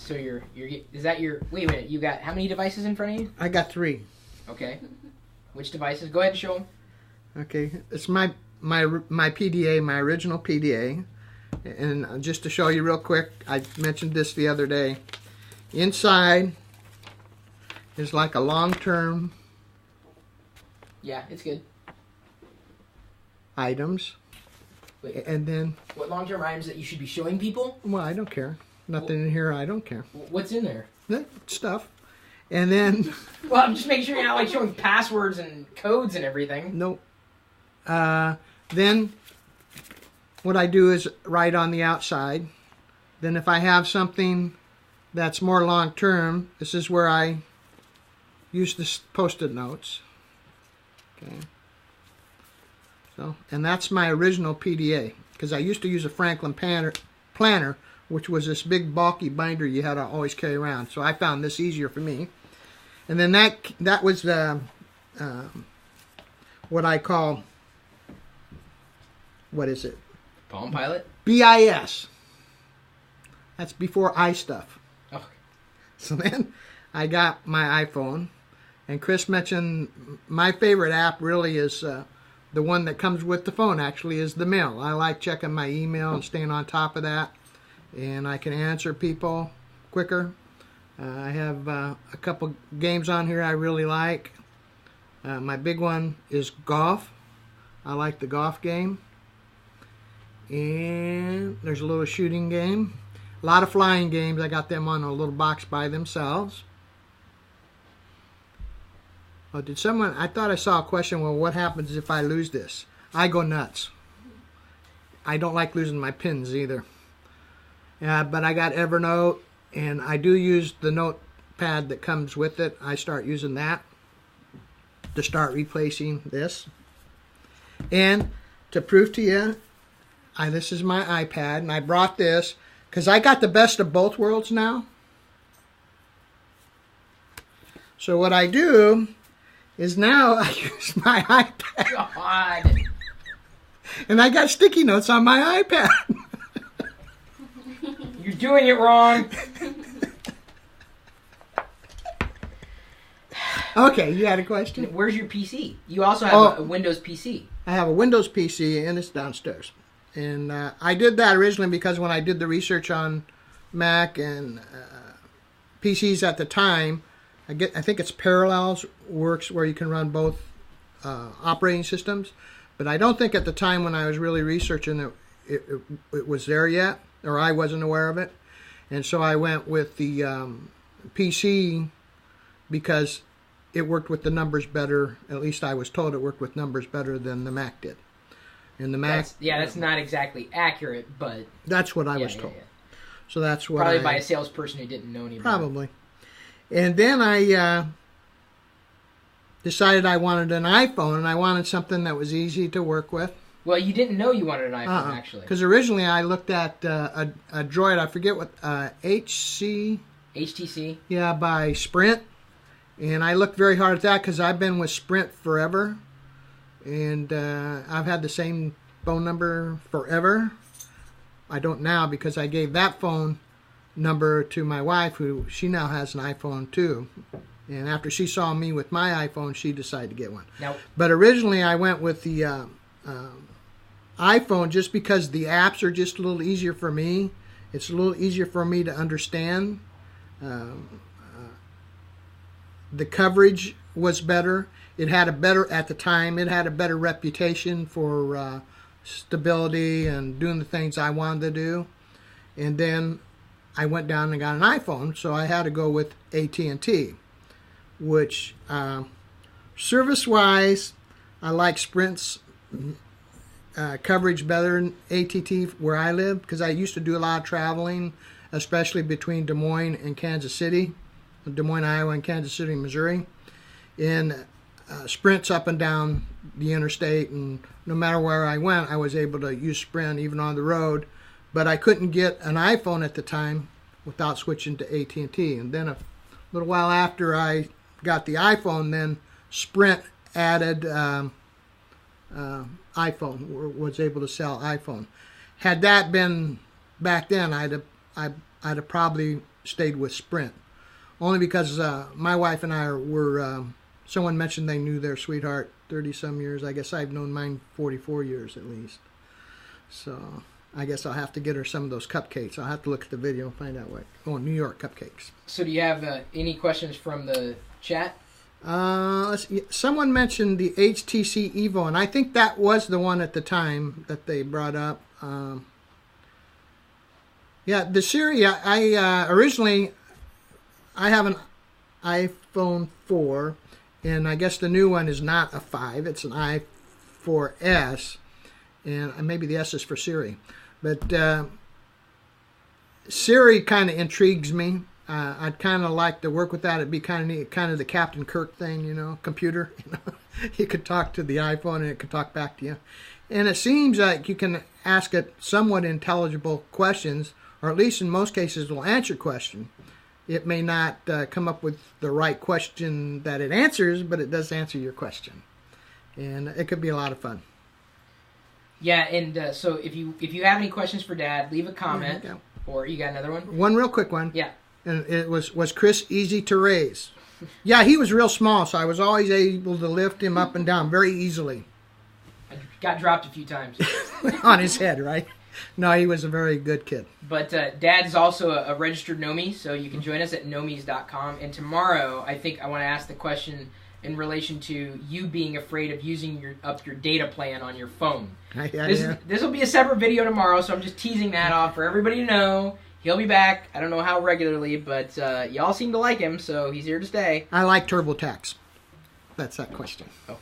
So is that your? Wait a minute. You got how many devices in front of you? I got 3. Okay. Which devices? Go ahead and show them. Okay, it's my PDA, my original PDA, and just to show you real quick, I mentioned this the other day. Inside is like a long-term. Yeah, it's good. Items. Wait. And then. What long-term items that you should be showing people? Well, I don't care. Nothing in here. I don't care. What's in there? That stuff. And then. Well, I'm just making sure you're not like showing passwords and codes and everything. Nope. Then what I do is write on the outside. Then if I have something that's more long term, this is where I use the post-it notes. Okay. So, and that's my original PDA, because I used to use a Franklin planner, which was this big bulky binder you had to always carry around. So I found this easier for me. And then that was what I call, what is it? Palm Pilot? BIS. That's before iStuff. Oh. So then I got my iPhone, and Chris mentioned my favorite app really is the one that comes with the phone, actually, is the mail. I like checking my email and staying on top of that, and I can answer people quicker. I have a couple games on here I really like. My big one is golf. I like the golf game. And there's a little shooting game. A lot of flying games. I got them on a little box by themselves. Oh, did someone... I thought I saw a question, well, what happens if I lose this? I go nuts. I don't like losing my pins either. But I got Evernote, and I do use the notepad that comes with it. I start using that to start replacing this. And to prove to you, this is my iPad, and I brought this because I got the best of both worlds now. So what I do is now I use my iPad. God. And I got sticky notes on my iPad. You're doing it wrong. Okay, you had a question? Where's your PC? You also have a Windows PC. I have a Windows PC, and it's downstairs. And I did that originally because when I did the research on Mac and PCs at the time, I think it's Parallels works where you can run both operating systems. But I don't think at the time when I was really researching it was there yet, or I wasn't aware of it. And so I went with the PC because it worked with the numbers better. At least I was told it worked with numbers better than the Mac did. And the Mac... that's not exactly accurate, but... That's what I was told. Yeah. So that's what Probably by a salesperson who didn't know any better. Probably. And then I decided I wanted an iPhone, and I wanted something that was easy to work with. Well, you didn't know you wanted an iPhone, actually. Because originally I looked at a Droid, I forget what, HTC? Yeah, by Sprint. And I looked very hard at that because I've been with Sprint forever. And I've had the same phone number forever. I don't now because I gave that phone number to my wife, who she now has an iPhone too. And after she saw me with my iPhone, she decided to get one. Now, but originally I went with the iPhone just because the apps are just a little easier for me. It's a little easier for me to understand. The coverage was better. It had a better, at the time, it had a better reputation for stability and doing the things I wanted to do. And then I went down and got an iPhone, so I had to go with AT&T, which service-wise, I like Sprint's coverage better than AT&T where I live, because I used to do a lot of traveling, especially between Des Moines and Kansas City, Des Moines, Iowa, and Kansas City, Missouri. And Sprint's up and down the interstate, and no matter where I went, I was able to use Sprint even on the road. But I couldn't get an iPhone at the time without switching to AT&T. And then a little while after I got the iPhone, then Sprint added iPhone, was able to sell iPhone. Had that been back then, I'd have probably stayed with Sprint. Only because my wife and I were, someone mentioned they knew their sweetheart 30-some years. I guess I've known mine 44 years at least. So I guess I'll have to get her some of those cupcakes. I'll have to look at the video and find out what. Oh, New York cupcakes. So do you have any questions from the chat? Let's see. Someone mentioned the HTC Evo, and I think that was the one at the time that they brought up. Yeah, the Siri, I originally, I have an iPhone 4, and I guess the new one is not a 5. It's an i4S, and maybe the S is for Siri. But Siri kind of intrigues me. I'd kind of like to work with that. It'd be kind of neat, kind of the Captain Kirk thing, you know, computer. You know, you could talk to the iPhone and it could talk back to you. And it seems like you can ask it somewhat intelligible questions, or at least in most cases it will answer question. It may not come up with the right question that it answers, but it does answer your question. And it could be a lot of fun. Yeah, and so if you have any questions for Dad, leave a comment. Yeah. Or you got another one? One real quick one. Yeah. And it was Chris easy to raise? Yeah, he was real small, so I was always able to lift him up and down very easily. I got dropped a few times. On his head, right? No, he was a very good kid. But Dad is also a registered Nomi, so you can join us at nomis.com. And tomorrow, I think I want to ask the question in relation to you being afraid of using up your data plan on your phone. This will be a separate video tomorrow, so I'm just teasing that off for everybody to know. He'll be back. I don't know how regularly, but y'all seem to like him, so he's here to stay. I like TurboTax. That's that question. Oh.